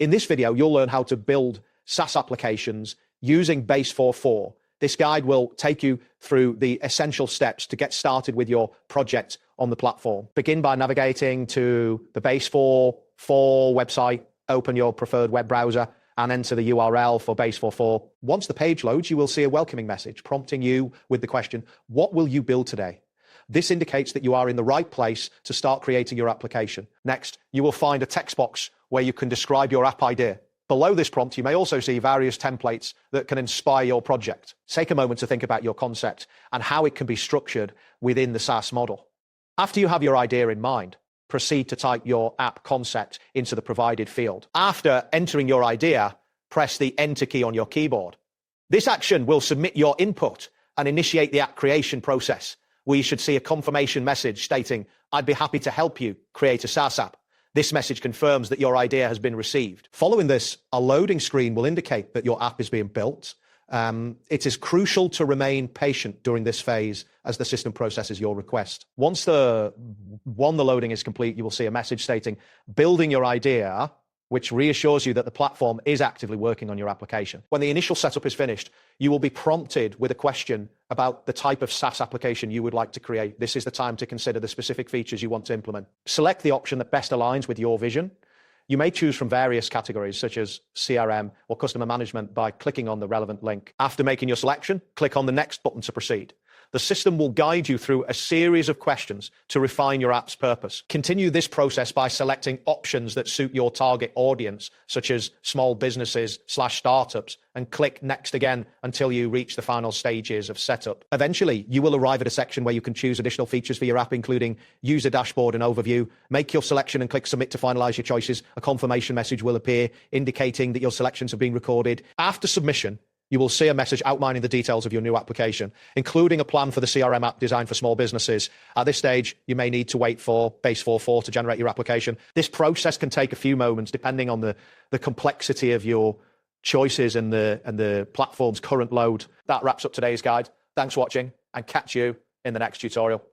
In this video, you'll learn how to build SaaS applications using Base44. This guide will take you through the essential steps to get started with your project on the platform. Begin by navigating to the Base44 website, open your preferred web browser, and enter the URL for Base44. Once the page loads, you will see a welcoming message prompting you with the question, what will you build today? This indicates that you are in the right place to start creating your application. Next, you will find a text box where you can describe your app idea. Below this prompt, you may also see various templates that can inspire your project. Take a moment to think about your concept and how it can be structured within the SaaS model. After you have your idea in mind, proceed to type your app concept into the provided field. After entering your idea, press the Enter key on your keyboard. This action will submit your input and initiate the app creation process, where you should see a confirmation message stating, "I'd be happy to help you create a SaaS app." This message confirms that your idea has been received. Following this, a loading screen will indicate that your app is being built. It is crucial to remain patient during this phase as the system processes your request. Once the loading is complete, you will see a message stating, "Building your idea," which reassures you that the platform is actively working on your application. When the initial setup is finished, you will be prompted with a question about the type of SaaS application you would like to create. This is the time to consider the specific features you want to implement. Select the option that best aligns with your vision. You may choose from various categories such as CRM or customer management by clicking on the relevant link. After making your selection, click on the next button to proceed. The system will guide you through a series of questions to refine your app's purpose. Continue this process by selecting options that suit your target audience, such as small businesses/startups, and click next again until you reach the final stages of setup. Eventually, you will arrive at a section where you can choose additional features for your app, including user dashboard and overview. Make your selection and click submit to finalize your choices. A confirmation message will appear indicating that your selections have been recorded. After submission, you will see a message outlining the details of your new application, including a plan for the CRM app designed for small businesses. At this stage, you may need to wait for Base44 to generate your application. This process can take a few moments, depending on the complexity of your choices and the platform's current load. That wraps up today's guide. Thanks for watching, and catch you in the next tutorial.